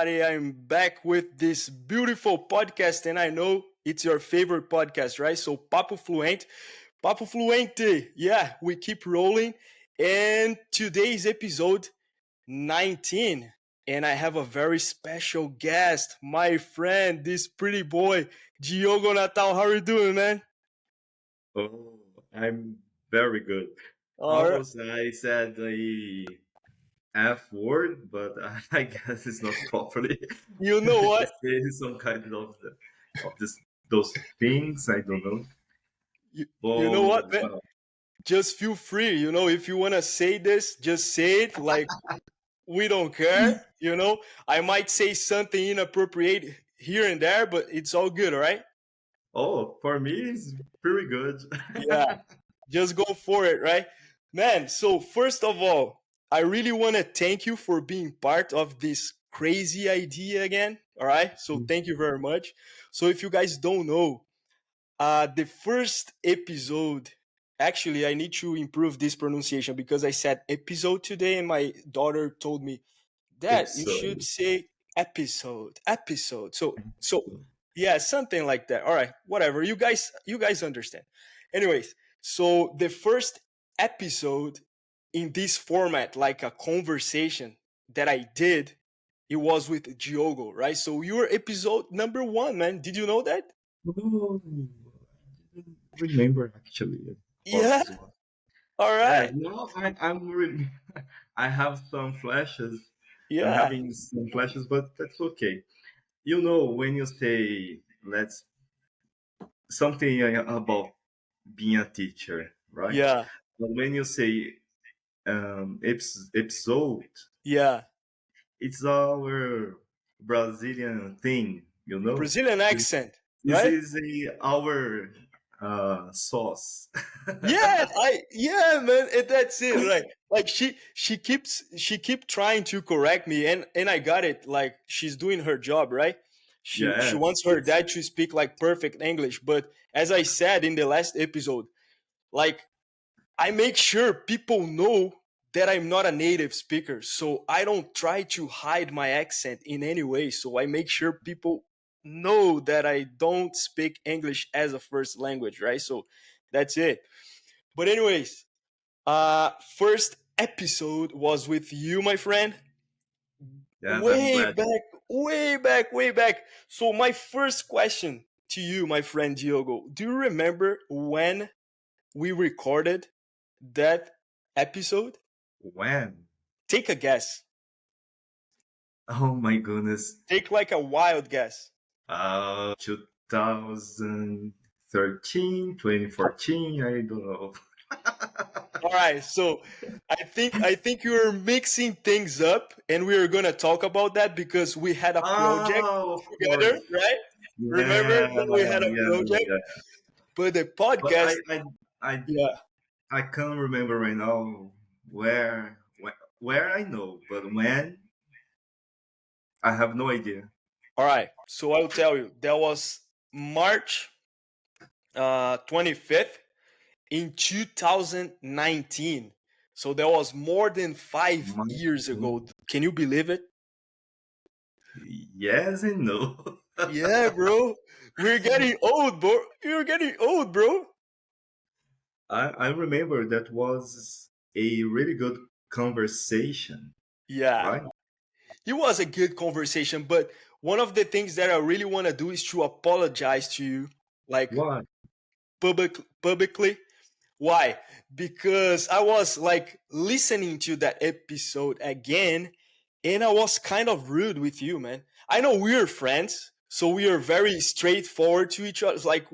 I'm back with this beautiful podcast, and I know it's your favorite podcast, right? So, PAPO FLUENTE, PAPO FLUENTE. Yeah, we keep rolling. And today's episode 19. And I have a very special guest, my friend, this pretty boy, Diogo Natal. How are you doing, man? Oh, I'm very good. All right. Almost I said the F word, but I guess it's not properly. You know To what? say some kind of this those things. I don't know. You know what, Oh, man? Just feel free. If you want to say this, just say it. Like, we don't care. I might say something inappropriate here and there, but it's all good, all right? oh, for me it's pretty good. Yeah, just go for it, right? Man, so first of all, I really want to thank you for being part of this crazy idea again, all right? So thank you very much. So if you guys don't know, the first episode, actually, I need to improve this pronunciation because I said episode today and my daughter told me, Dad, you should Episode. say episode, episode. So yeah, something like that. All right, whatever. You guys understand. Anyways, so the first episode in this format, like a conversation that I did, it was with Diogo, right? So you were episode number one, man. Did you know that? Oh, I didn't remember actually. It Yeah. was one. All Yeah, right. no, I'm really. I have some flashes. I'm Yeah. having some flashes, but that's okay. You know, when you say let's something about being a teacher, right? Yeah. But when you say episode, Yeah. it's our Brazilian thing, you know. Brazilian This, accent, this right? is our sauce. Yeah, man, and that's it, right? Like she keep trying to correct me, and I got it. Like, she's doing her job, right? She Yes, wants her dad to speak like perfect English, but as I said in the last episode, like, I make sure people know that I'm not a native speaker, so I don't try to hide my accent in any way. So I make sure people know that I don't speak English as a first language, right? So that's it. But anyways, first episode was with you, my friend, yes, I'm way glad. back, way back, way back. So my first question to you, my friend Diogo, do you remember when we recorded that episode? When? Take a guess. Oh my goodness. Take like a wild guess. 2013, 2014, I don't know. All right, so I think you're mixing things up, and we are gonna talk about that because we had a project Oh, of together, course. right? Remember Yeah, that we had a yeah, project, yeah. but the But podcast, I, yeah. I can't remember right now where I know, but when I have no idea. All right, so I'll tell you. That was March 25th in 2019. So that was more than five My, years ago. Can you believe it? yes and no. Yeah, bro. We're getting old, bro. You're getting old, bro. I remember that was a really good conversation, Yeah. right? It was a good conversation, but one of the things that I really want to do is to apologize to you, like, What? publicly. Why? Because I was like listening to that episode again, and I was kind of rude with you, man. I know we're friends, so we are very straightforward to each other. Like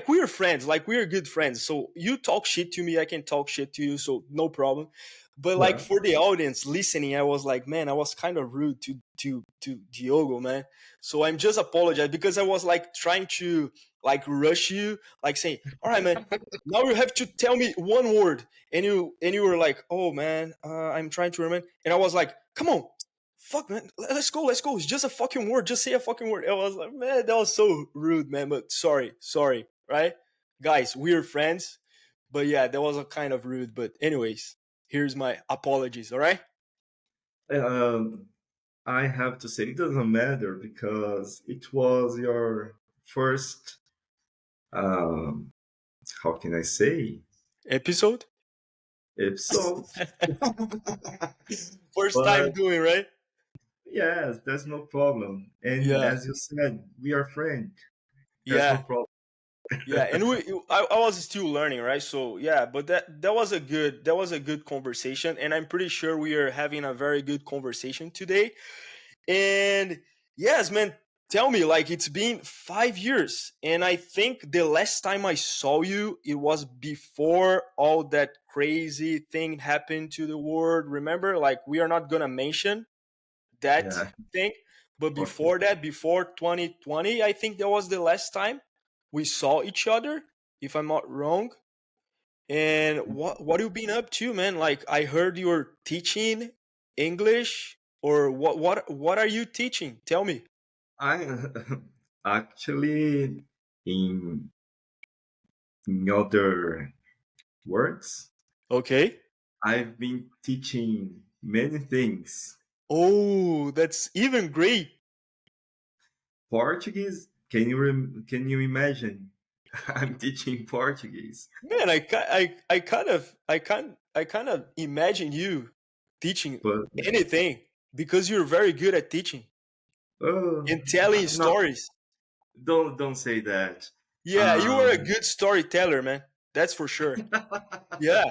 we're friends, like we're good friends. So you talk shit to me, I can talk shit to you, so no problem. But like, Yeah. for the audience listening, I was like, man, I was kind of rude to Diogo, man. So I'm just apologize because I was like trying to like rush you, like saying, all right, man, now you have to tell me one word, and you were like, oh man, I'm trying to remember, and I was like, come on, fuck, man, let's go, it's just a fucking word, just say a fucking word. I was like, man, that was so rude, man, but sorry, right? Guys, we're friends, but yeah, that was a kind of rude, but anyways, here's my apologies, all right? Um, I have to say it doesn't matter because it was your first, um, how can I say, Episode? episode. First time But doing, right? yes, there's no problem. And Yeah. as you said, we are friends. There's no Yeah. problem. Yeah, and I was still learning, right? So yeah, but that was a good conversation, and I'm pretty sure we are having a very good conversation today. And yes, man, tell me, like it's been 5 years, and I think the last time I saw you, it was before all that crazy thing happened to the world. Remember, like we are not gonna mention that Yeah, thing, but okay. before that, before 2020, I think that was the last time we saw each other, if I'm not wrong. And what you been up to, man? Like I heard you're teaching English, or what are you teaching? Tell me. I actually, in, in other words, Okay. I've been teaching many things. Oh, that's even great. Portuguese, can you imagine? I'm teaching Portuguese. Man, I kind of imagine you teaching But anything because you're very good at teaching oh, and telling no, stories. don't say that. Yeah, you are a Um, good storyteller, man. That's for sure. Yeah.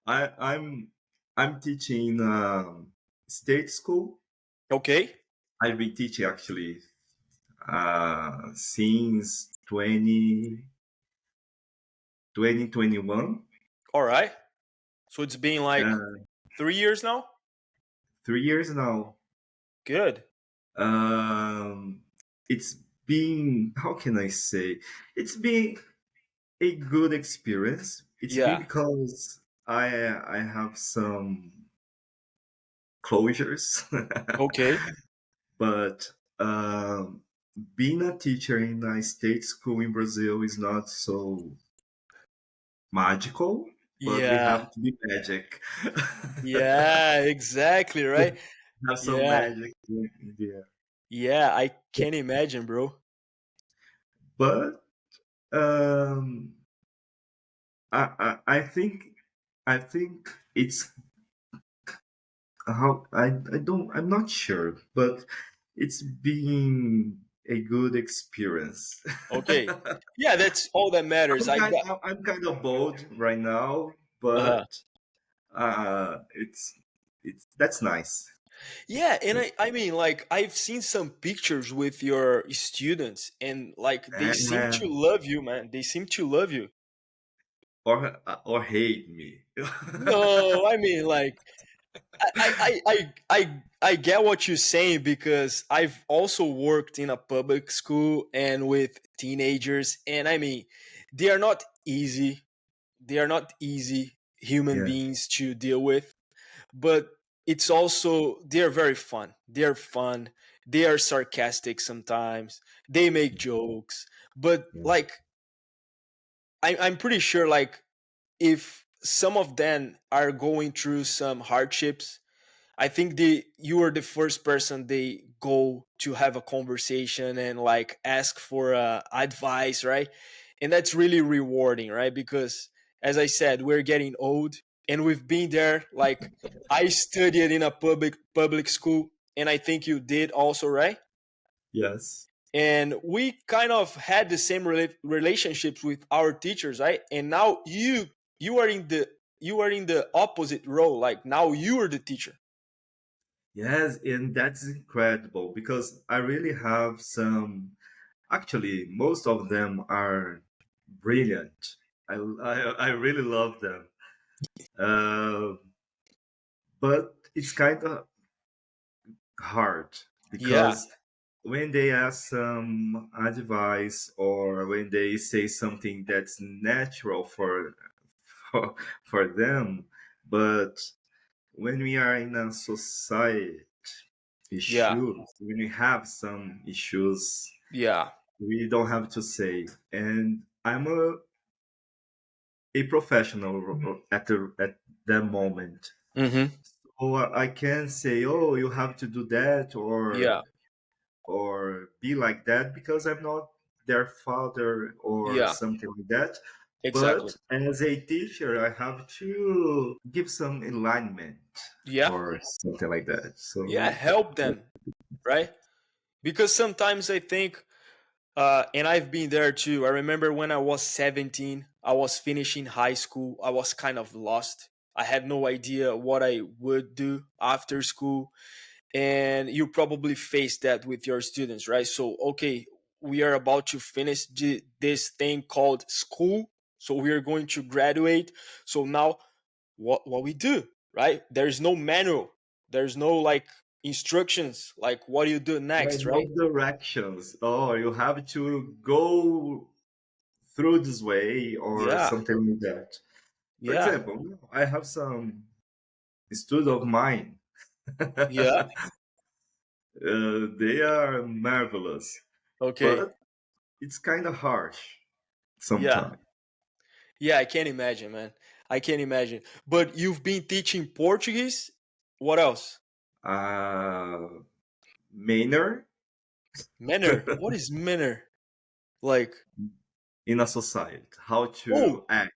I'm I'm teaching state school. Okay. I've been teaching actually since 2021. All right. So it's been like Uh, 3 years now. 3 years now. Good. Um, it's been, how can I say? It's been a good experience. It's been Yeah. because I have some closures, Okay. but being a teacher in a state school in Brazil is not so magical, but we Yeah. have to be magic. Yeah, exactly, right? Have some Yeah. magic in there. Yeah, I can imagine, bro. But um, I think it's how I don't I'm not sure, but it's been a good experience. Okay. Yeah, that's all that matters. I got I'm kind of bold right now, uh but it's that's nice. yeah, and I mean like I've seen some pictures with your students and like they seem to And, love you, man. They seem to love you. or hate me. No, I mean like I get what you're saying because I've also worked in a public school and with teenagers, and I mean, they are not easy. They are not easy human Yeah, beings to deal with, but it's also they're very fun. They're fun. They are sarcastic sometimes. They make jokes, but yeah, like I'm pretty sure like if some of them are going through some hardships, I think you are the first person they go to have a conversation and like ask for advice, right? And that's really rewarding, right? Because as I said, we're getting old and we've been there. Like I studied in a public school, and I think you did also, right? yes, And we kind of had the same relationships with our teachers, right? And now you are in the opposite role. Like now you are the teacher. yes, and that's incredible because I really have some. Actually, most of them are brilliant. I really love them. Uh, but it's kind of hard Yeah, because when they ask some advice or when they say something that's natural for them, but when we are in a society yeah, issues, when we have some issues, yeah. we don't have to say. And I'm a professional at that moment. Mm-hmm. I can say, oh, you have to do that, Yeah, or be like that because I'm not their father or yeah, something like that. exactly. But as a teacher, I have to give some alignment Yeah, or something like that. yeah, So help them, right? Because sometimes I think, and I've been there too. I remember when I was 17, I was finishing high school. I was kind of lost. I had no idea what I would do after school. And you probably face that with your students, right? So, okay, we are about to finish this thing called school. So we are going to graduate. So now what we do, right? There's no manual. There's no like instructions like what do you do there are next, no right? directions. Oh, you have to go through this way or Yeah, something like that. For yeah, example, I have some students of mine. yeah. They are marvelous, Okay. but it's kind of harsh Yeah. sometimes. Yeah, I can't imagine, man. I can't imagine. But you've been teaching Portuguese? What else? Uh, manner Manner. What is manner? Like, in a society, how to oh, act.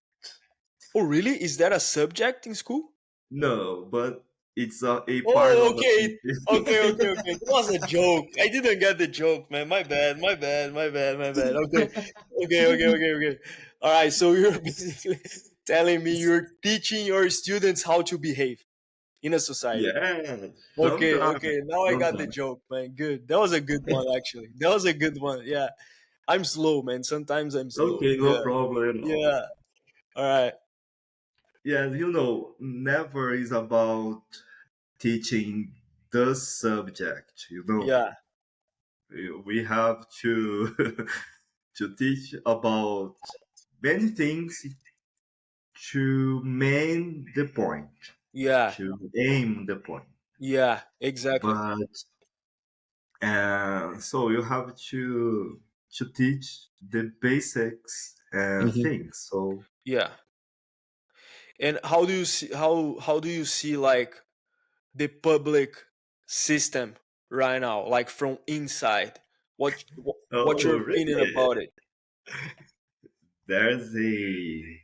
oh, really? Is that a subject in school? No, but it's a part Oh, of the okay. Okay, teaching. okay, okay. That was a joke. I didn't get the joke, man. My bad, my bad, my bad, my bad. Okay. Okay, okay, okay, okay. All right, so you're basically telling me you're teaching your students how to behave in a society. Yeah, Okay, sometimes, okay. Now I got the sometimes. joke, man. Good. That was a good one, actually. That was a good one. Yeah. I'm slow, man. Sometimes I'm slow. Okay, Yeah. no problem at all. Yeah. All right. Yeah, never is about teaching the subject. Yeah. We have to to teach about many things to main the point, Yeah. to aim the point. Yeah. Exactly. But so you have to teach the basics Hmm. things. So Yeah. And how do you see how do you see like the public system right now, like from inside? What's your oh, opinion really? about it? There's a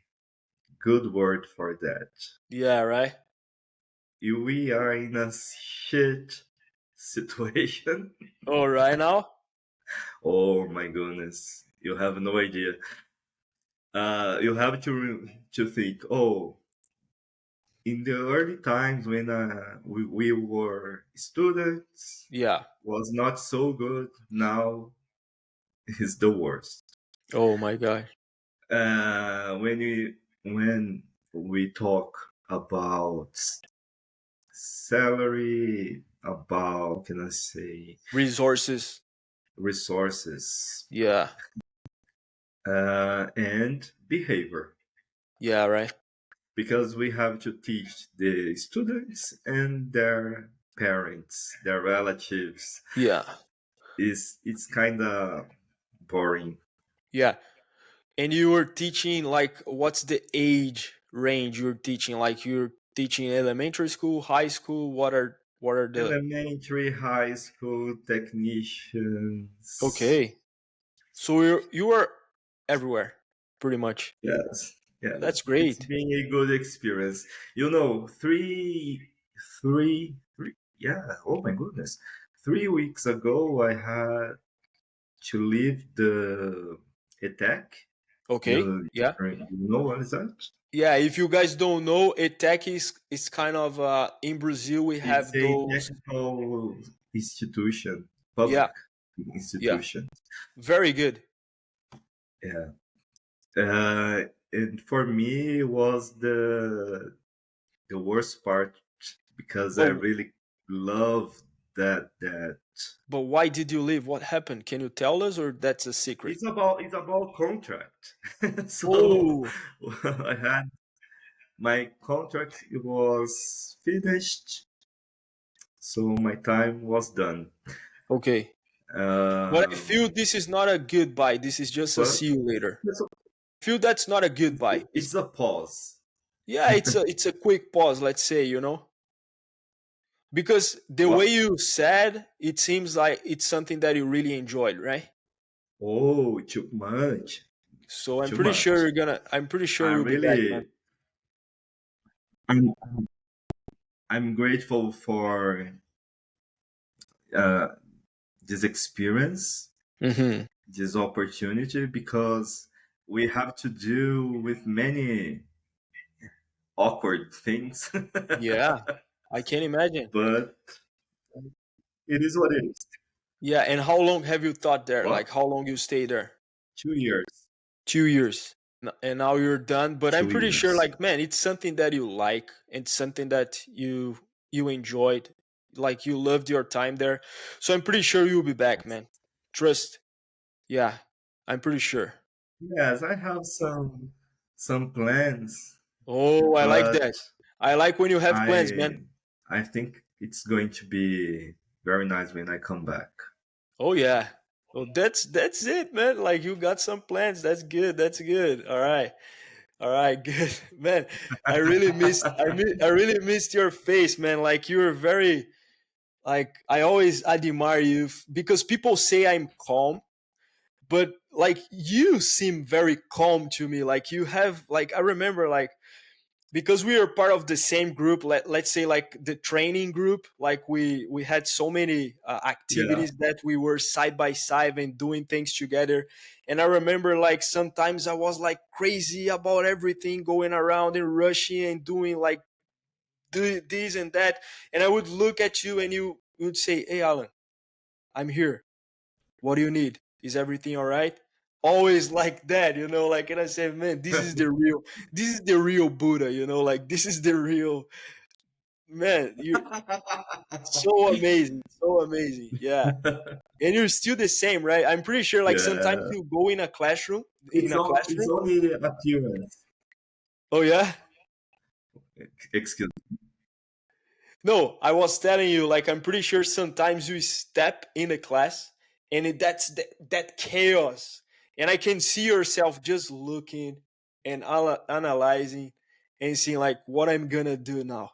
good word for that. Yeah. Right. We are in a shit situation. Oh, right now. Oh my goodness, you have no idea. You have to think. Oh, in the early times when we were students, Yeah. was not so good. Now is the worst. Oh my god. When we talk about salary, about can I say Resources. resources, Yeah. and behavior, Yeah. Right. because we have to teach the students and their parents, their relatives. Yeah. It's kind of boring. Yeah. And you were teaching like what's the age range you're teaching? Like you're teaching elementary school, high school, what are the Elementary, high school technicians. okay. So you are everywhere, pretty much. Yes, yes. That's It's great. been a good experience. Three. Yeah. Oh my goodness. 3 weeks ago, I had to leave the attack. Okay. You, Yeah. you know what is that? Yeah, if you guys don't know, ETEC is kind of in Brazil we It's have a those. technical institution, Yeah, public yeah. institution. Very good. Yeah. And for me, it was the worst part because I But really love that. but why did you leave? What happened? Can you tell us, or that's a secret? It's about contract. So Oh, I had my contract was finished, so my time was done. okay. But I feel Um, this is not a goodbye. This is just a but see you later. it's Feel that's not a goodbye. it's a pause. Yeah, it's a quick pause. Let's say. Because the way What? you said, it seems like it's something that you really enjoyed, right? Oh, too much. So I'm Too pretty sure much. you're gonna. I'm pretty sure I you'll be back, man. really, I'm, I'm grateful for uh, this experience, Hmm. this opportunity, because we have to do with many awkward things, Yeah, I can imagine. but it is what it is. Yeah, and how long have you taught there? Like, What? how long you stay there? 2 years. 2 years. And now you're done. But I'm Two pretty sure, years. like, man, it's something that you like and something that you enjoyed. Like, you loved your time there. So I'm pretty sure you'll be back, man. Trust. Yeah, I'm pretty sure. Yes, I have some plans, Oh, I like but that. I like when you have plans, man. I I think it's going to be very nice when I come back. Oh yeah. Oh, that's it, man. Like you got some plans. That's good. That's good. All right. All right, good. Man, I really missed your face, man. Like you were very like I always admire you because people say I'm calm, but like you seem very calm to me. Like you have like I remember like because we are part of the same group, let's say like the training group, like we had so many Yeah. activities that we were side by side and doing things together. And I remember like sometimes I was like crazy about everything, going around and rushing and doing like this and that. And I would look at you and you would say, "Hey Alan, I'm here. What do you need? Is everything all right?" Always like that, like, and I said, man, this is the real Buddha, like this is the real man. You're so amazing, so amazing. Yeah. And you're still the same, right? I'm pretty sure like sometimes Yeah. you go in a It's classroom. only appearance. Oh yeah. Excuse No, I was telling you, like, I'm pretty sure sometimes you step in a class and that's that chaos. And I can see yourself just looking and analyzing and seeing, like, what I'm gonna do now.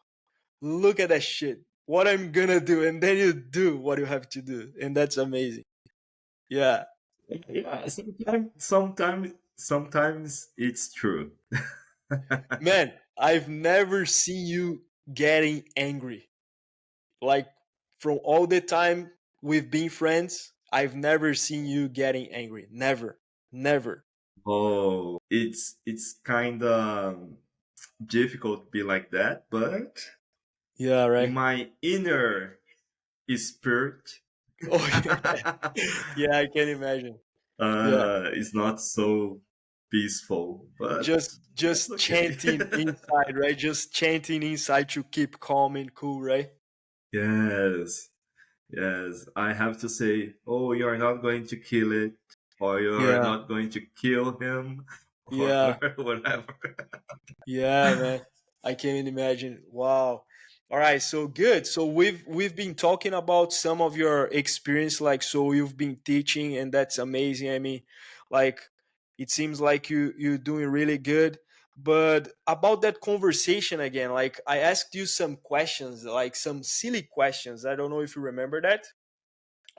Look at that shit. What I'm gonna do. And then you do what you have to do. And that's amazing. Yeah. me. Yeah, sometimes it's true. Man, I've never seen you getting angry. Like from all the time we've been friends, I've never seen you getting angry. Never. Never. Oh, it's kind of difficult to be like that, but Yeah, in right. my inner spirit, Oh yeah. Yeah, I can imagine. Yeah. it's not so peaceful, but that's Just okay. chanting inside, right? Just chanting inside to keep calm and cool, right? Yes, yes. I have to say, oh, you're not going to kill it, or you're Yeah. not going to kill him, or Yeah. whatever. Yeah, man. I can't imagine. Wow. All right, so good. So we've been talking about some of your experience, like so you've been teaching, and that's amazing. I mean, like it seems like you're doing really good. But about that conversation again, like I asked you some questions, like some silly questions. I don't know if you remember that.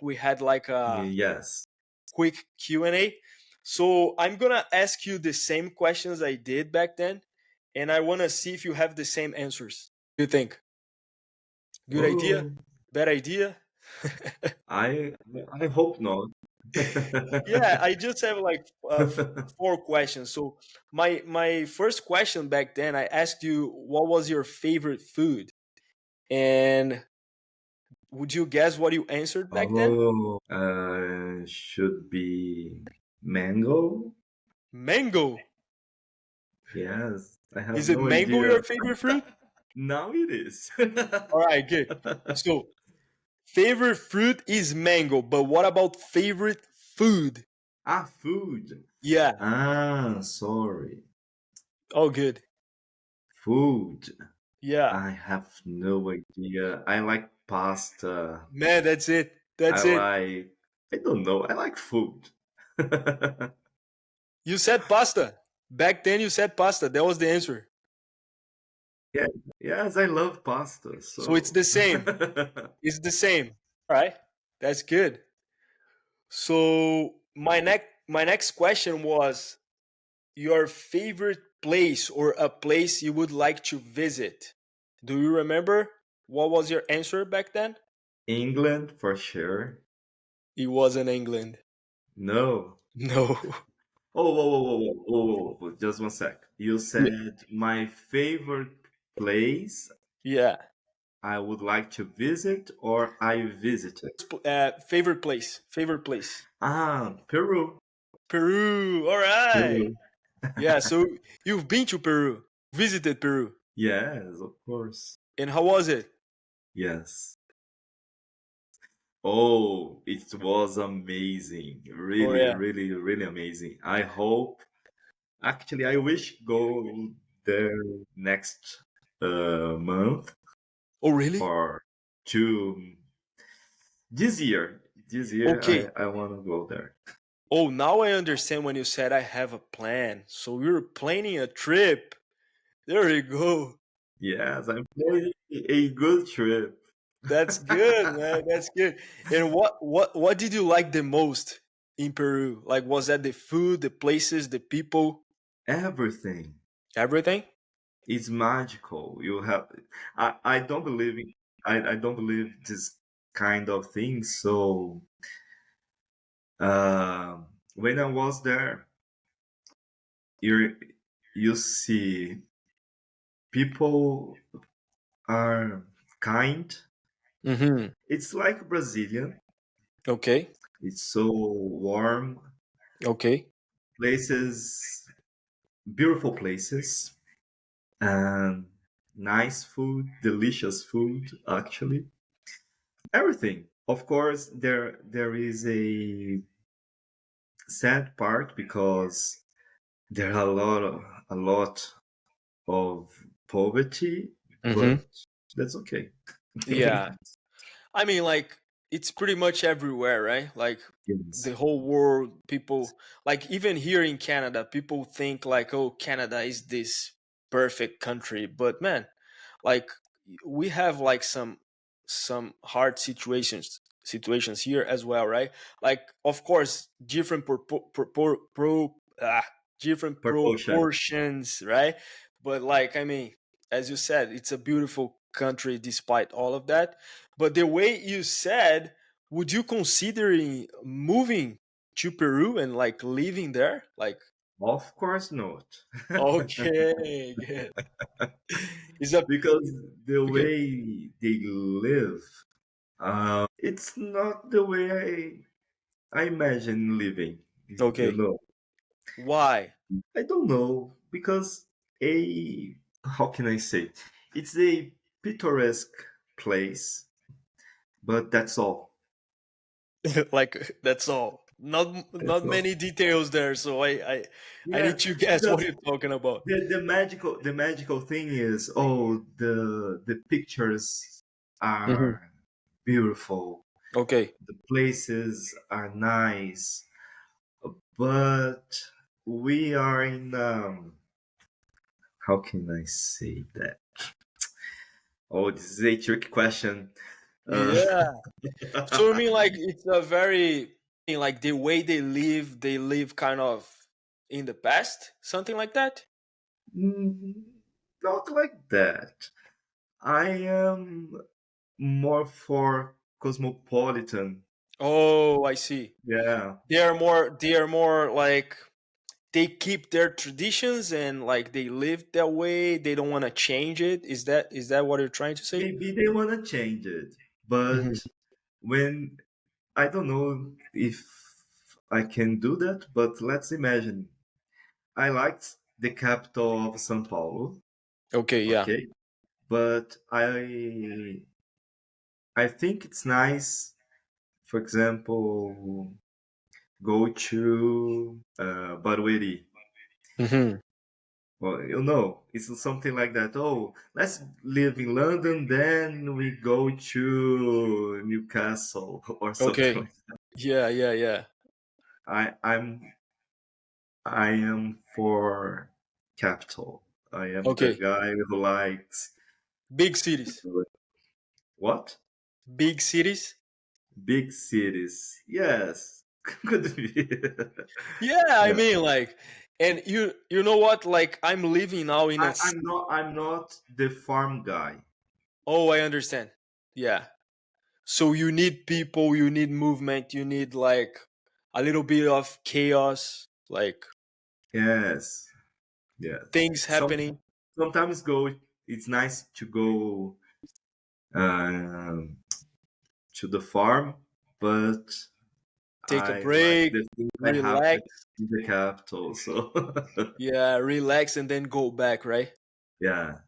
We had like a Yes. quick Q&A. So I'm going to ask you the same questions I did back then, and I want to see if you have the same answers. What do you think? Good idea? Oh, Bad idea? I I hope not. Yeah, I just have like four questions. So my first question back then, I asked you what was your favorite food, and would you guess what you answered back then? Should be mango. Mango. Yes, I have Is it no mango your idea. favorite fruit? Now it is. All right, good. So favorite fruit is mango, but what about favorite food? Ah, food. Yeah. Ah, sorry. Oh, good. Food. Yeah. I have no idea. I like pasta. Man, that's it. I That's it. like, I don't know. I like food. You said pasta. Back then, you said pasta. That was the answer. Yeah, yes, I love pasta. So it's So the same. It's the same. All right. That's good. So my next question was your favorite place or a place you would like to visit. Do you remember what was your answer back then? England for sure. It was in England. No. No. Oh, whoa, whoa, whoa, whoa, whoa, whoa, just one sec. You Yeah. said my favorite place Yeah. I would like to visit or I visited. Favorite place. Favorite place. Ah, Peru. Peru. All right. Peru. Yeah. So you've been to Peru, visited Peru, Yes, of course. and how was it? Yes. Oh, it was amazing. Oh Really, yeah. really, really amazing. I hope, actually, I wish go there next month Oh really? or two. This year, Okay. I want to go there. Oh, now I understand when you said I have a plan. So we were planning a trip. There you go. Yes, I'm planning a good trip. That's good, man. That's good. And what did you like the most in Peru? Like, was that the food, the places, the people, Everything everything? is magical. You have, I don't believe in, I don't believe this kind of thing. So, when I was there, you you see people are kind. Mm-hmm. It's like Brazilian. Okay. It's so warm. Okay. Places, beautiful places, and nice food, delicious food. Actually, everything. Of course, there is a sad part because there are a lot of poverty, Mm-hmm. but that's okay. Yeah. I mean, like, it's pretty much everywhere, right? Like, Yes. the whole world, people, like, even here in Canada, people think, like, oh, Canada is this perfect country. But man, like, we have like some hard situations here as well, right? Like, of course, different Proportion. proportions, right? But like, I mean, as you said, it's a beautiful country despite all of that. But the way you said, would you consider moving to Peru and like living there? Like, Of course not. okay, good. Is that Because the okay? way they live, it's not the way I imagine living. You Okay. know, Why? I don't know because a how can I say? It's a picturesque place, but that's all. Like, that's all. Not That's all. many details there, so I Yeah, need to guess what because you're talking about. the magical thing is, oh, the pictures Hmm. are beautiful, Okay. the places are nice, but we are in how can I say that? Oh, this is a tricky question. Uh, Yeah. So I mean, like, it's a very like the way they live kind of in the past, something like that. mm, not like that. I am more for cosmopolitan. Oh, I see. Yeah, They are more like they keep their traditions and like they live that way. They don't want to change it. Is that what you're trying to say? maybe they want to change it, but Hmm. when I don't know if I can do that, but let's imagine I liked the capital of São Paulo, Okay. Yeah. okay, but I think it's nice, for example, go to Barueri. Hmm. Well, you know, it's something like that. Oh, let's live in London, then we go to Newcastle or something Okay. like that. Yeah. Yeah. Yeah. I, I'm I am for capital. I am the Okay, guy who likes big cities. what? Big cities. Big cities. Yes. Could be. Yeah, I Yeah. mean like, and you know what? Like I'm living now in a. I'm not the farm guy. Oh, I understand. Yeah. So you need people, you need movement, you need like a little bit of chaos, like Yes. Yes. things happening. Sometimes go it's nice to go um, to the farm, but Take a I like break, the things I have relax. in the capital. So Yeah, relax and then go back, right? yeah,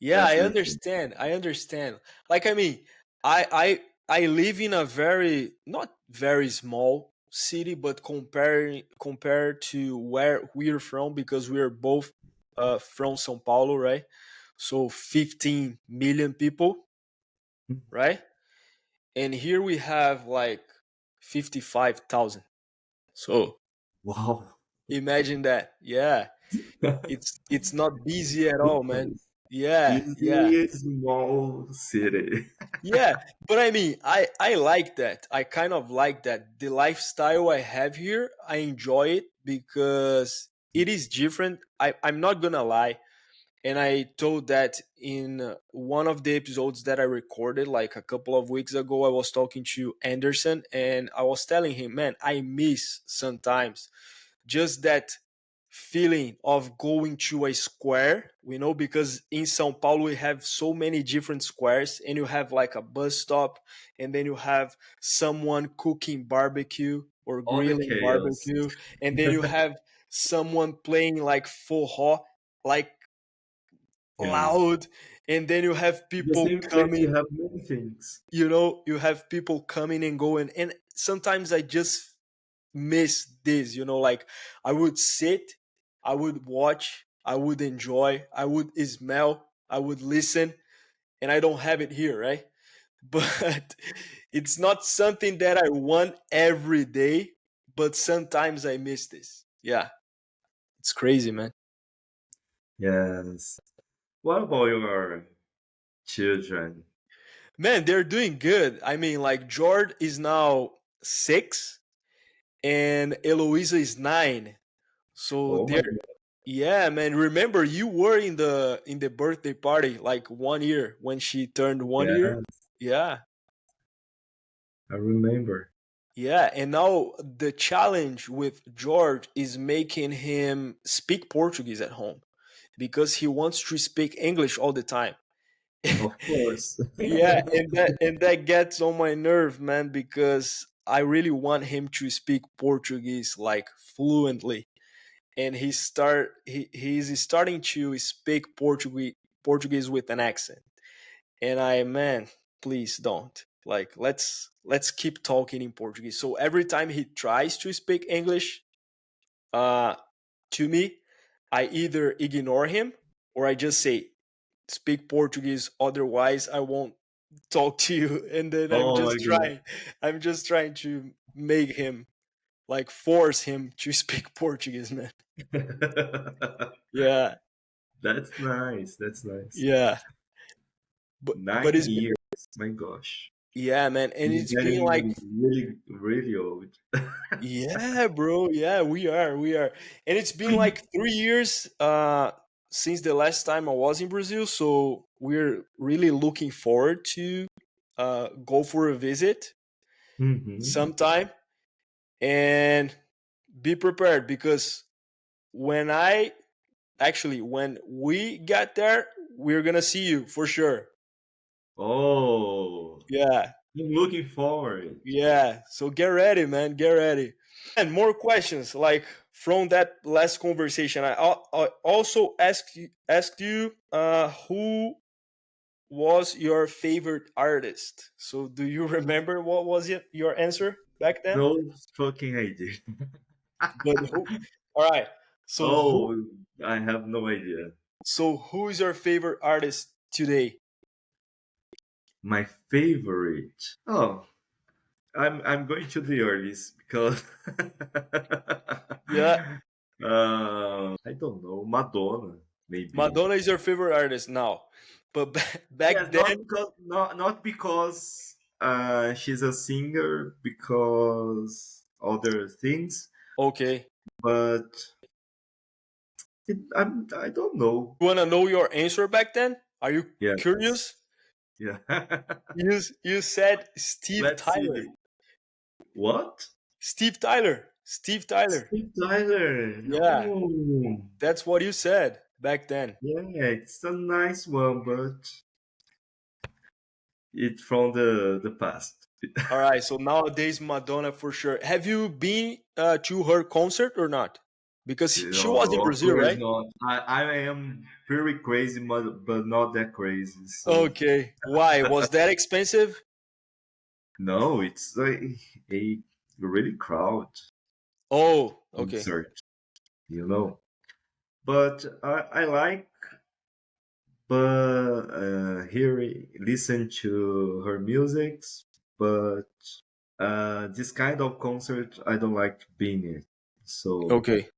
Yeah, that's I the thing. understand. I understand. Like I mean, I live in a very not very small city, but compared to where we're from, because we're both from São Paulo, right? So 15 million people, right? And here we have like 55,000. So Wow. imagine that. Yeah, it's not busy at all, man. It's Yeah, it's yeah. a small city. Yeah, but I mean, I like that. I kind of like that. The lifestyle I have here, I enjoy it because it is different. I'm not gonna lie, and I told that in one of the episodes that I recorded like a couple of weeks ago. I was talking to Anderson, and I was telling him, man, I miss sometimes just that feeling of going to a square, because in Sao Paulo we have so many different squares, and you have like a bus stop, and then you have someone cooking barbecue or All the grilling chaos. barbecue, and then you have someone playing like forró, like Yeah. loud, and then you have In the people same place you coming, have many things. you have people coming and going, and sometimes I just miss this, like I would sit, I would watch, I would enjoy, I would smell, I would listen, and I don't have it here, right? But it's not something that I want every day, but sometimes I miss this. Yeah, it's crazy, man. Yes. What about your children? Man, they're doing good. I mean, like George is now 6 and Eloisa is 9. So Oh my they're, God. yeah, man. Remember, you were in the birthday party like 1 year when she turned 1 year. Yeah, Yeah, I remember. yeah. And now the challenge with George is making him speak Portuguese at home because he wants to speak English all the time. Of course. Yeah, and that gets on my nerve, man, because I really want him to speak Portuguese like fluently, and he's starting to speak Portuguese with an accent. And man, please don't. Like let's keep talking in Portuguese. So every time he tries to speak English uh to me, I either ignore him or I just say speak Portuguese, otherwise I won't talk to you. And then Oh my I'm just trying to make him, like force him to speak Portuguese, man. God. Yeah, That's nice. That's nice. yeah. But 9 years. My gosh. yeah, man, and You're it's been like, getting really, really old. yeah, bro, yeah, we are, and it's been like 3 years since the last time I was in Brazil, so we're really looking forward to go for a visit Hmm. sometime, and be prepared because when I when we get there, we're gonna see you for sure. Oh, Yeah, I'm looking forward. yeah. So get ready, man. Get ready. And more questions like from that last conversation. I also asked you who was your favorite artist. So do you remember what was your answer back then? No fucking idea. But who? All right. So who? Oh, I have no idea. So who is your favorite artist today? My favorite. Oh, I'm going to the earliest because Yeah. I don't know, Madonna. maybe. Madonna is your favorite artist now, but back Yes, not then, because not because she's a singer, because other things, okay. but I don't know. You wanna know your answer back then? Are you Yes, curious? yeah. You said Steve Let's see Tyler. the what? Steve Tyler. Steve Tyler. Steve Tyler. Yeah, Oh, that's what you said back then. yeah, it's a nice one, but it's from the past. All right, so nowadays Madonna for sure. Have you been to her concert or not? Because she was in No, of Brazil, course right? not. I am very crazy, but not that crazy. So Okay. Why? Was that expensive? no, it's like a really crowd Oh, okay. concert, you know. But I like, but listen to her music, but this kind of concert I don't like being in. So Okay.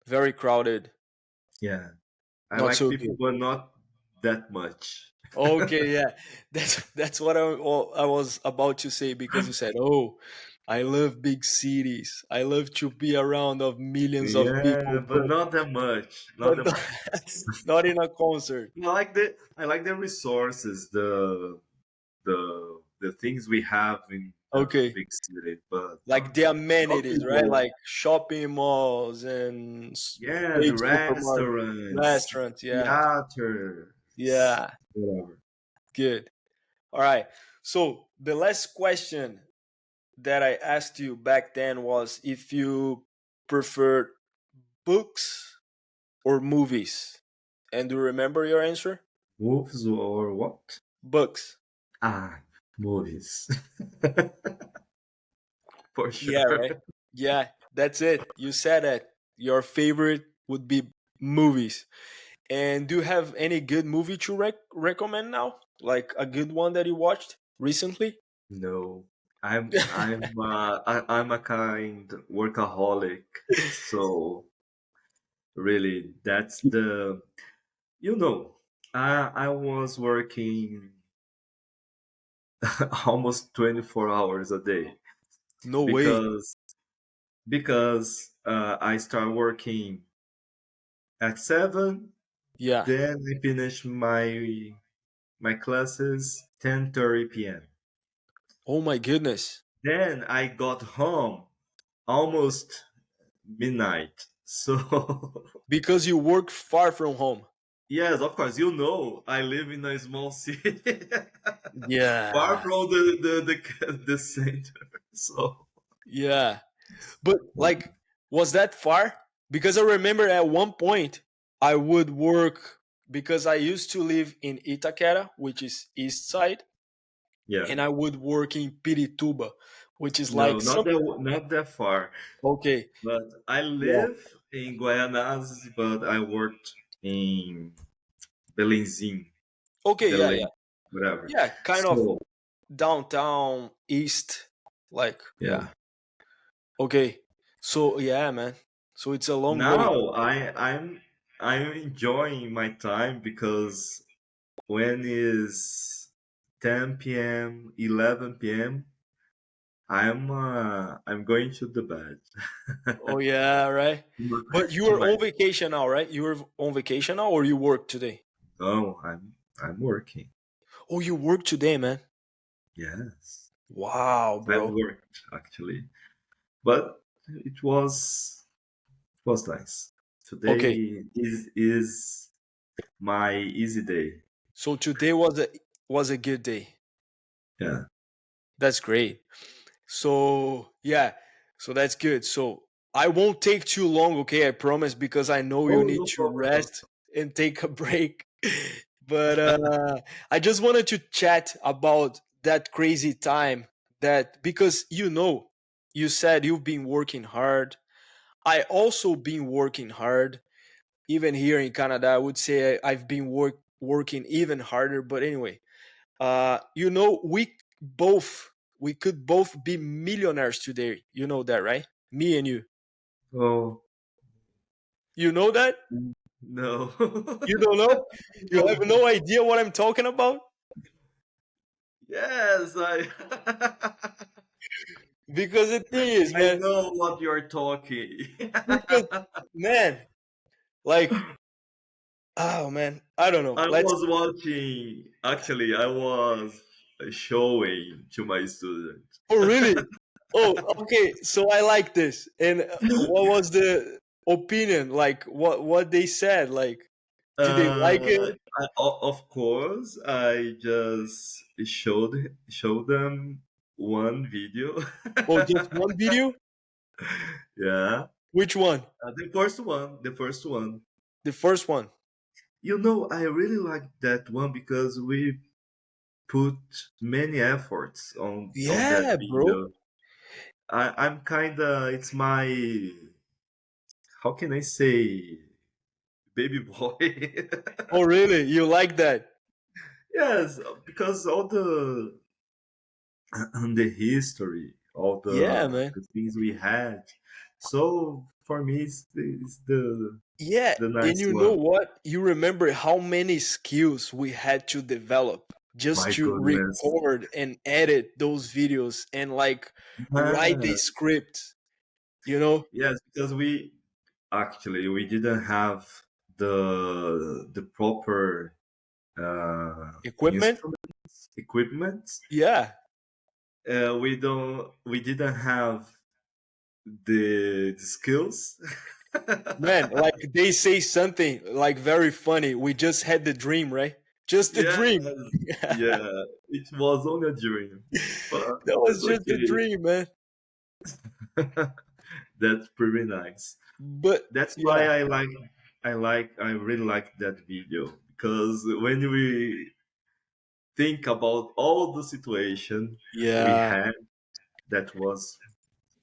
Very crowded. yeah, I Not like so people, good. but not that much. Okay, yeah. That's what I was about to say because you said, "Oh, I love big cities. I love to be around of millions of people, Yeah, but not that much. Not but that not, much. not in a concert." I like the resources, the things we have in the Okay. big city, but Like the not amenities, right? people. Like shopping malls and Yeah, big the supermarket restaurants, restaurants. Yeah. theater, Yeah. whatever. Good. All right. So the last question that I asked you back then was if you preferred books or movies. And do you remember your answer? Movies or what? Books. Ah, movies. For Yeah, sure. right? Yeah, that's it. You said that your favorite would be movies. And do you have any good movie to recommend now? Like a good one that you watched recently? No, I'm a kind workaholic, so really that's the you know I was working almost 24 hours a day No way. because I start working at 7, Yeah. then I finish my classes 10:30 p.m. Oh my goodness. Then I got home almost midnight. So Because you work far from home. yes, of course, I live in a small city, far Yeah. from the center. So Yeah. But like, was that far? Because I remember at one point I would work because I used to live in Itaquera, which is east side, yeah, and I would work in Pirituba, which is no, like some. not that far. Okay. But I Yeah. live in Guaianazes, but I worked in Belenzinho, Okay. Yeah. Yeah. Belém, whatever. Yeah. Kind of So downtown east. Like, yeah, yeah. Okay. So yeah, man. So it's a long way. now I'm enjoying my time because when is 10 p.m., 11 p.m., I'm going to the bed. Oh yeah, right. But you To were my on vacation now, right? You were on vacation now, or you work today? no, I'm working. Oh, you work today, man. Yes, Wow, I've bro. worked actually, but it was nice. Okay, Today is my easy day. so today was a good day. Yeah. That's great. So yeah, so that's good. So I won't take too long, okay? I promise, because I know you Oh, need no to problem. No. rest and take a break. But I just wanted to chat about that crazy time that because you said you've been working hard. I also been working hard. Even here in Canada, I would say I've been working even harder. But anyway, both we could both be millionaires today. You know that, right? Me and you. Oh, You know that? No. You don't know? You have No. no idea what I'm talking about? Yes, I Because the thing is, I man, know what you're talking. because man, like, oh man, I don't know. I Let's. was watching, actually, I was showing to my student. Oh really? Oh, okay. So I like this. And what was the opinion? Like, what they said? Like, did they like it? Of course, I just showed them one video. Or just one video? Yeah, Which one? the first one, the first one. The first one. You know, I really like that one because we put many efforts on that Yeah, bro. video. I'm kinda, it's my, how can I say, baby boy. Oh really? You like that? Yes, because all the history, all Yeah, man. the things we had. So for me, it's Yeah, the and nice you know one. what? You remember how many skills we had to develop just My to goodness. record and edit those videos and like write the Yeah. script, you know? Yes, because we didn't have the proper Equipment? instruments, equipment. Yeah. We didn't have the skills. Man, like they say something like very funny. We just had the dream, right? Just a Yes, dream. yeah, it was only a dream, but That it's was just a okay. dream, man. That's pretty nice. But That's why yeah, I really like that video because when we think about all the situation we yeah. had, that was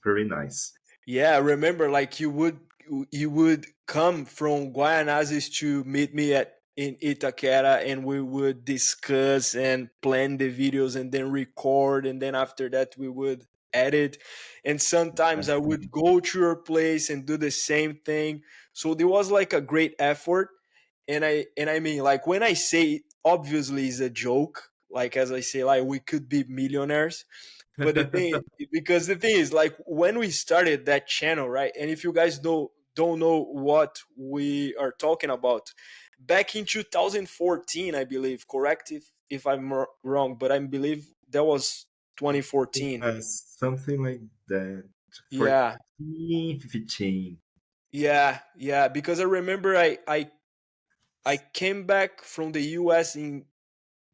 pretty nice. Yeah, I remember like you would come from Guaianazes to meet me at in Itaquera and we would discuss and plan the videos and then record and then after that we would edit and sometimes I would go to your place and do the same thing. So there was like a great effort and I mean like when I say it, obviously it's a joke like as I say like we could be millionaires but the thing, because the thing is, like when we started that channel, right? And if you guys don't know what we are talking about, back in 2014, I believe. Correct if I'm wrong, but I believe that was 2014. Something like that. Yeah, 14, 15. yeah, yeah. Because I remember I came back from the US in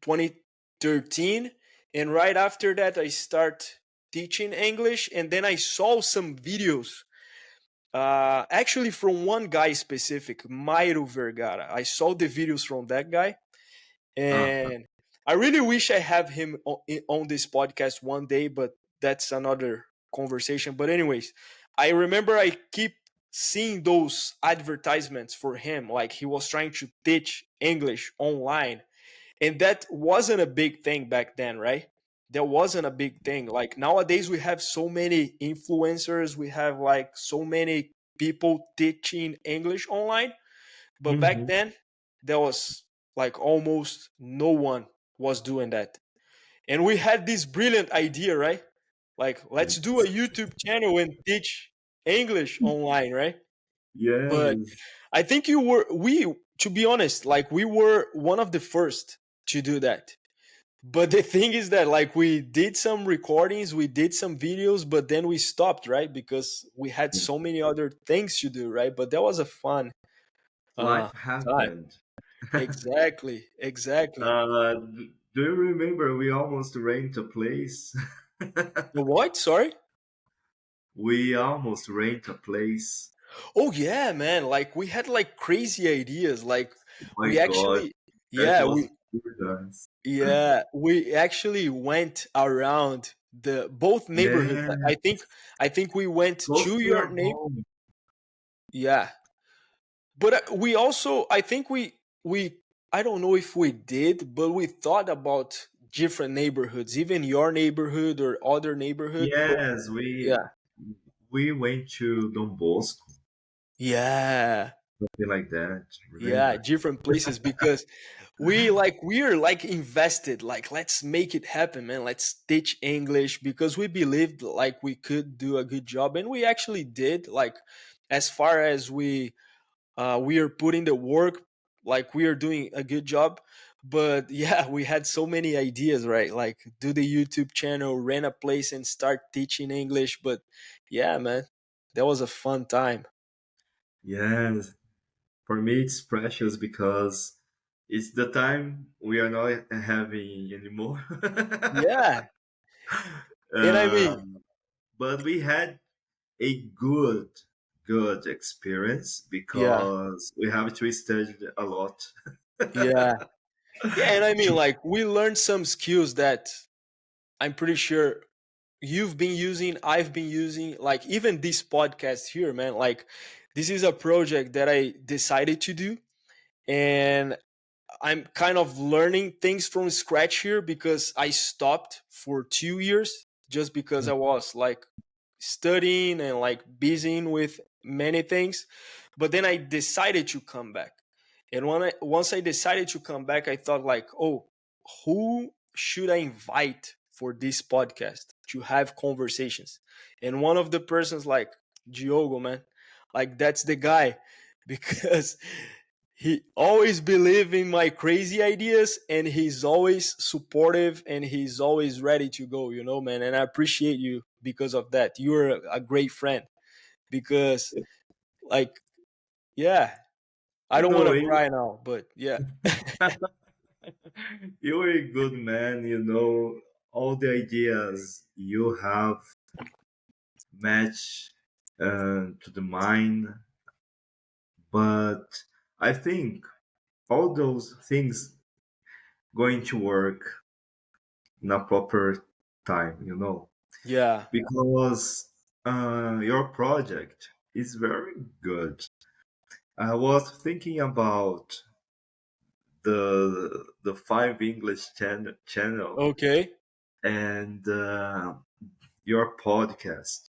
2013, and right after that I start teaching English, and then I saw some videos actually from one guy specific, Mairo Vergara. I saw the videos from that guy, Uh-huh. and I really wish I have him on this podcast one day, but that's another conversation. But anyways, I remember I keep seeing those advertisements for him, like he was trying to teach English online, and that wasn't a big thing back then, right? That wasn't a big thing. Like nowadays we have so many influencers, we have like so many people teaching English online, but back Hmm. then there was like almost no one was doing that. And we had this brilliant idea, right? Like let's do a YouTube channel and teach English online, right? But Yes. I think you were we to be honest, like we were one of the first to do that. But the thing is that like we did some recordings, we did some videos, but then we stopped, right? Because we had so many other things to do, right? But that was a fun uh Life time. happened. Exactly, exactly. Do you remember we almost rent a place? The what? Sorry? We almost rent a place. Oh yeah, man. Like we had like crazy ideas. Like Oh my we God, actually that yeah, was we super nice. yeah, we actually went around the both neighborhoods. Yeah, I think we went close to to your your neighbor. home. Yeah, but we also I think we I don't know if we did, but we thought about different neighborhoods, even your neighborhood or other neighborhood. But Yes, yeah, we went to Don Bosco. yeah, something like that. Yeah, Remember? different places because we're like invested, like let's make it happen, man. Let's teach English because we believed like we could do a good job, and we actually did. Like as far as we are putting the work, like we are doing a good job. But yeah, we had so many ideas, right? Like do the YouTube channel, rent a place, and start teaching English. But yeah, man, that was a fun time. Yes. For me, it's precious because it's the time we are not having anymore. Yeah, and I uh, mean, but we had a good experience yeah, because we have to study a lot. yeah. Yeah, and I mean, like, we learned some skills that I'm pretty sure you've been using, I've been using, like, even this podcast here, man. Like, this is a project that I decided to do, and I'm kind of learning things from scratch here because I stopped for 2 years just because I was like studying and like busy with many things. But then I decided to come back. And once I decided to come back, I thought like, oh, who should I invite for this podcast to have conversations? And one of the persons like Diogo, man, like that's the guy because he always believe in my crazy ideas and he's always supportive and he's always ready to go, man. And I appreciate you because of that. You're a great friend because like, yeah, I You don't want know, to cry now, but yeah. you're a good man. You know, all the ideas you have match to the mind, but I think all those things going to work in a proper time, you know, Yeah. because your project is very good. I was thinking about the five English channel Okay. and your podcast.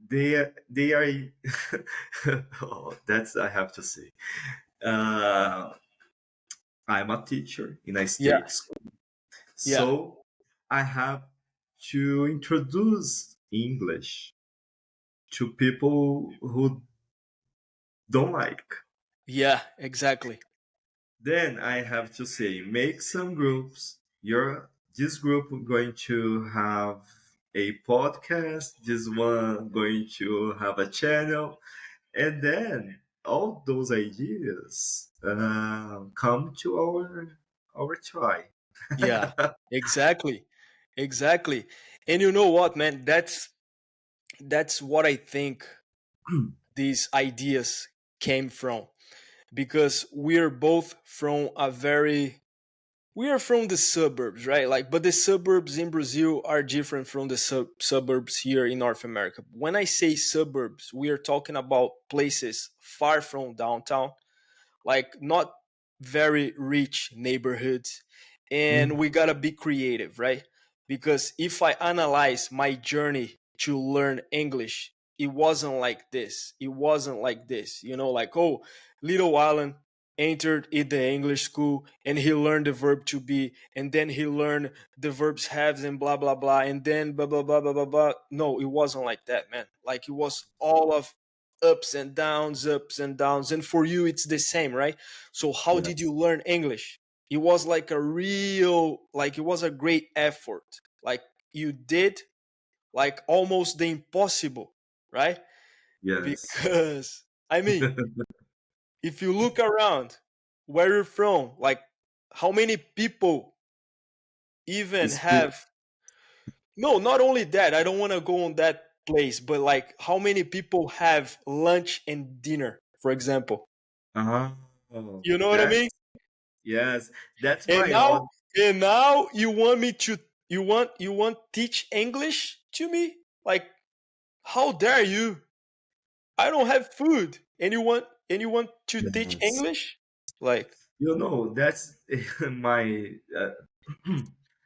They are oh, that's I have to say. Uh, I'm a teacher in a Yeah. state school, Yeah. so I have to introduce English to people who don't like. Yeah, exactly. Then I have to say, make some groups. This group going to have a podcast. This one going to have a channel, and then all those ideas come to our try. Yeah. Exactly. Exactly. And you know what, man? That's what I think these ideas came from because we're both from a very we are from the suburbs, right? Like, but the suburbs in Brazil are different from the suburbs here in North America. When I say suburbs, we are talking about places far from downtown, like not very rich neighborhoods. And we gotta be creative, right? Because if I analyze my journey to learn English, it wasn't like this. It wasn't like this, like, oh, little Alan entered in the English school and he learned the verb to be, and then he learned the verbs haves and blah blah blah, and then blah blah blah blah blah blah. No, it wasn't like that, man. Like it was all of ups and downs, ups and downs. And for you, it's the same, right? So, how did Yes, you learn English? It was like it was a great effort. Like, you did like almost the impossible, right? yes. Because, I mean, if you look around where you're from, like, how many people even Speak. have, no, not only that, I don't want to go on that place, but like, how many people have lunch and dinner, for example? Oh, You know what I that mean? yes, that's And my now odd. and now you want me to you want teach English to me? Like, how dare you? I don't have food. And you want to teach Yes. English? Like, You know, that's my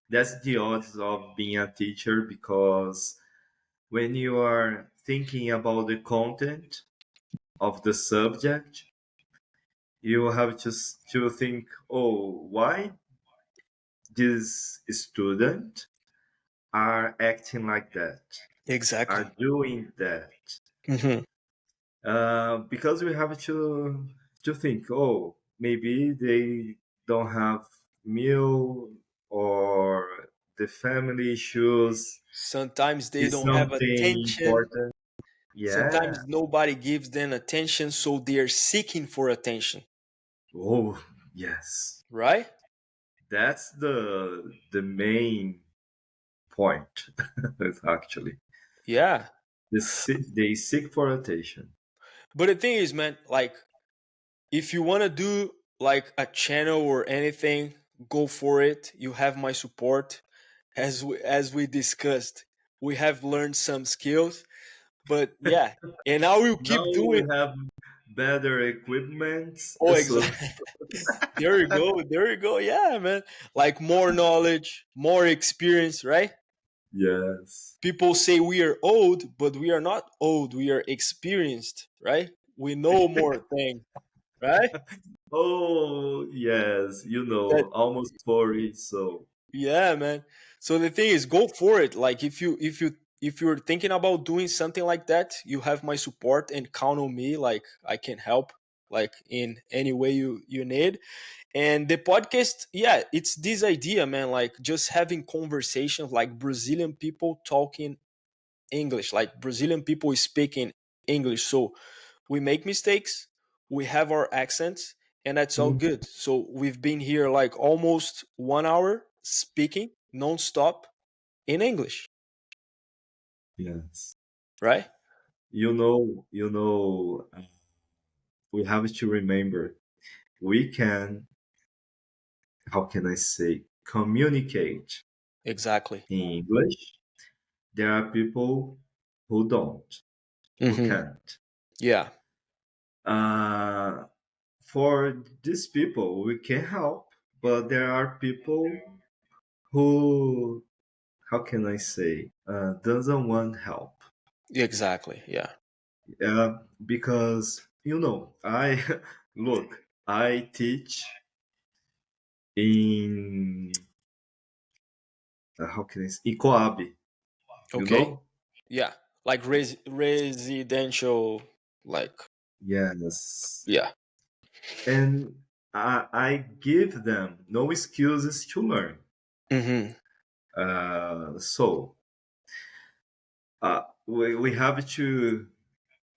that's the odds of being a teacher because when you are thinking about the content of the subject, You have to think, oh, why this student are acting like that, Exactly. are doing that. Hmm. Because we have to think, oh, maybe they don't have meal, or the family issues Sometimes they is don't have something attention. important. Yeah. Sometimes nobody gives them attention, so they are seeking for attention, Oh, yes. right? That's the main point. Actually, Yeah. they seek for attention. But the thing is, man, like if you want to do like a channel or anything, go for it. You have my support. As we discussed, we have learned some skills, but yeah, and I will Now keep we doing. have better equipment, Oh, so exactly. There you go. There you go. Yeah, man. Like more knowledge, more experience, right? yes. People say we are old, but we are not old. We are experienced, right? We know more things, right? Oh, yes, That almost 40, so Yeah, man. So the thing is, go for it. Like if you're thinking about doing something like that, you have my support and count on me. Like I can help, like in any way you need. And the podcast, yeah, it's this idea, man. Like just having conversations, like Brazilian people talking English, like Brazilian people speaking English. So we make mistakes, we have our accents, and that's all mm, good. So we've been here like almost 1 hour speaking nonstop in English, yes. right? We have to remember we can, how can I say, communicate Exactly. in English. There are people who don't, who Hmm. can't. Yeah. Uh, for these people, we can help, but there are people who, how can I say, doesn't want help. Exactly. Yeah. Because I look, I teach in, how can I say, in Coab, you Okay. know? Yeah. Like residential, like Yes. yeah. And I give them no excuses to learn. Hmm. So we have to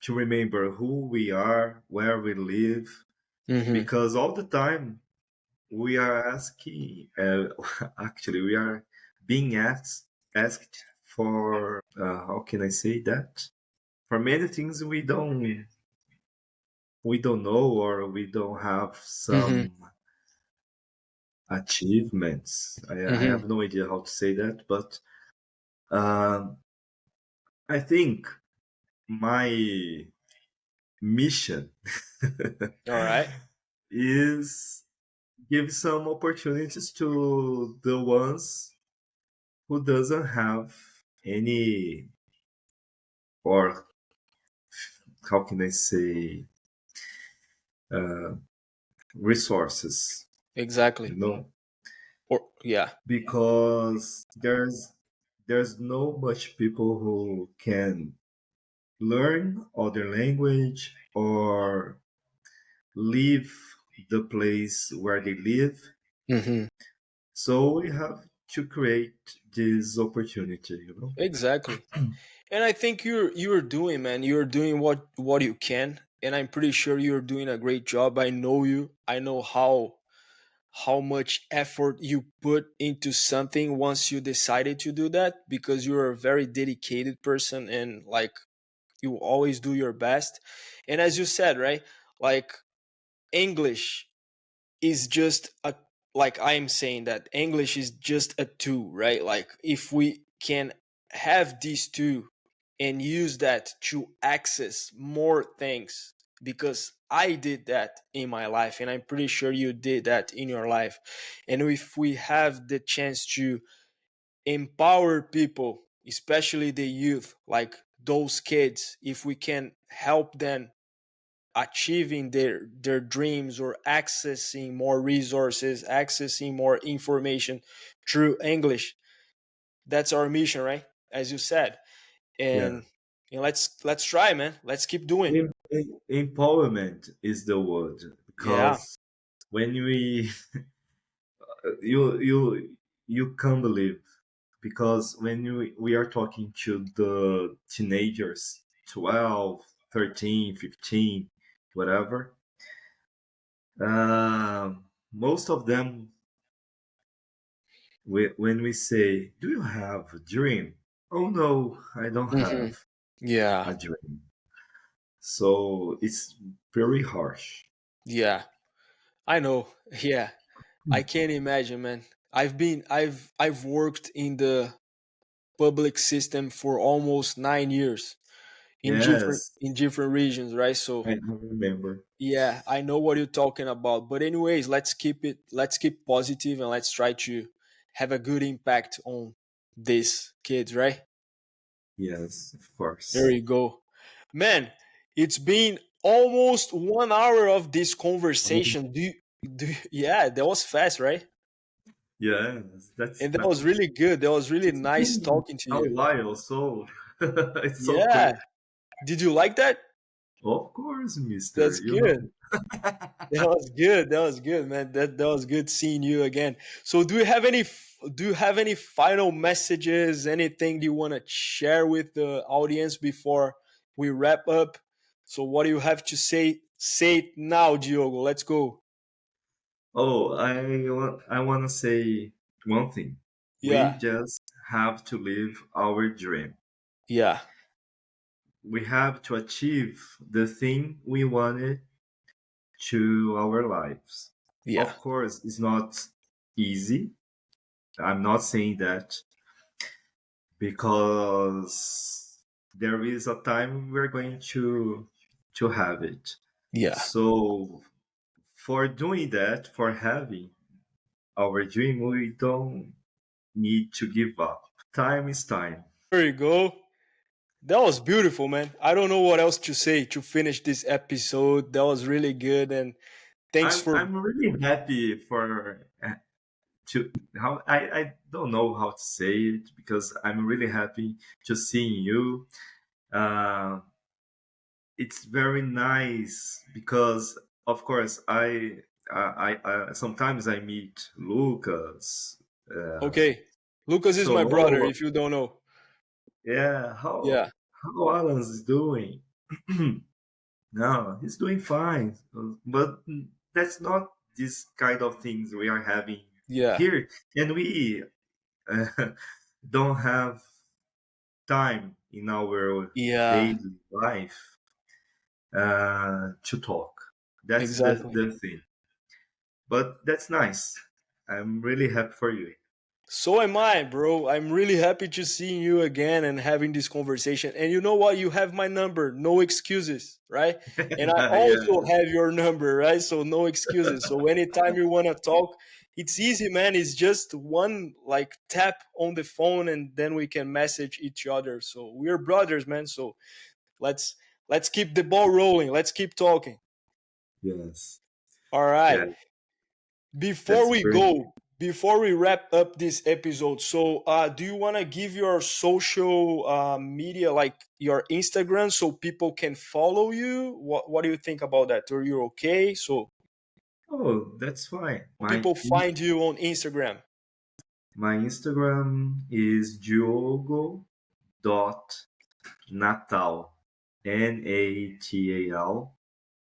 remember who we are, where we live, Hmm. because all the time we are asking. Actually, we are being asked for. How can I say that? For many things we don't know, or we don't have Hmm. some achievements. I Hmm. have no idea how to say that, but um, I think my mission All right. is give some opportunities to the ones who doesn't have any, or how can I say, uh, resources, Exactly. you know, Or yeah. because there's no much people who can learn other language or leave the place where they live. Hmm. So we have to create this opportunity. Exactly. And I think you're doing, man. You're doing what you can, and I'm pretty sure you're doing a great job. I know you. I know how much effort you put into something once you decided to do that, because you're a very dedicated person and like you always do your best. And as you said, right? Like English is just a, like I'm saying that English is just a tool, right? Like if we can have these two and use that to access more things, because I did that in my life and I'm pretty sure you did that in your life. And if we have the chance to empower people, especially the youth, like those kids, if we can help them achieving their dreams or accessing more resources, accessing more information through English. That's our mission, right? As you said. Yeah. And let's try, man. Let's keep doing. Empowerment is the word, Yeah. because when we you can't believe, because when we are talking to the teenagers, 12, 13, 15, whatever, most of them, when we say, do you have a dream? Oh no, I don't Hmm. have Yeah. a dream. So it's very harsh. Yeah. I know. Yeah. I can't imagine, man. I've worked in the public system for almost 9 years Yes, in different regions, right? So I remember. yeah, I know what you're talking about. But anyways, let's keep positive and let's try to have a good impact on these kids, right? Yes, of There course. you go. Man, it's been almost 1 hour of this conversation. Yeah, that was fast, right? Yes, that's And that was really good. That was really it's nice been talking to a you. while, so it's so Yeah. quick. Did you like that? Of course, Mister. That's You know. good. That was good. That was good, man. That was good seeing you again. So, do you have any final messages? Anything you want to share with the audience before we wrap up? So, what do you have to say? Say it now, Diogo. Let's go. Oh, I want to say one thing. We Yeah, just have to live our dream. yeah, We have to achieve the thing we wanted to our lives. yeah, Of course, it's not easy. I'm not saying that, because there is a time we're going to have it. yeah. So for doing that, for having our dream, we don't need to give up. Time is time. There you go. That was beautiful, man. I don't know what else to say to finish this episode. That was really good, and thanks for. I'm really happy for to how I don't know how to say it, because I'm really happy to seeing you. Uh, it's very nice because, of course, I sometimes I meet Lucas. Uh, Okay, Lucas is so my brother. oh If you don't know, yeah, yeah, how Alan's is doing? No, he's doing fine, but that's not this kind of things we are having yeah, here, and we uh, don't have time in our yeah, daily life to talk. That's exactly. the thing. But that's nice. I'm really happy for you. So am I, bro. I'm really happy to seeing you again and having this conversation. And you know what? You have my number. No excuses, right? And I also Yeah, have your number, right? So no excuses. So anytime you want to talk, it's easy, man. It's just one like tap on the phone and then we can message each other. So we're brothers, man. So let's let's keep the ball rolling. Let's keep talking. yes, All right. yeah. Before That's we very. go, before we wrap up this episode, so do you want to give your social media, like your Instagram, so people can follow you? What do you think about that? Are you okay? So Oh, that's fine. people find you on Instagram. My Instagram is Diogo dot Natal, Natal.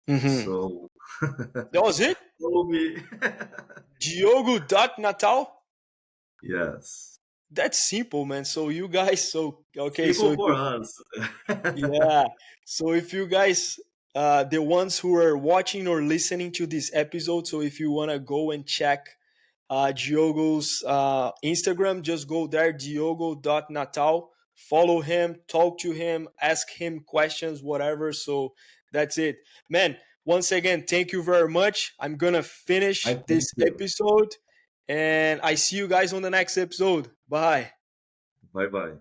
Hmm. So That was it. follow me. Diogo.natal. Yes, That's simple, man. So you guys, so okay. So simple if for you, us. yeah. So if you guys, the ones who are watching or listening to this episode, so if you want to go and check Diogo's Instagram, just go there, diogo.natal. Follow him, talk to him, ask him questions, whatever. So that's it. Man, once again, thank you very much. I'm going to I finish thank this you. episode and I see you guys on the next episode. Bye. Bye bye.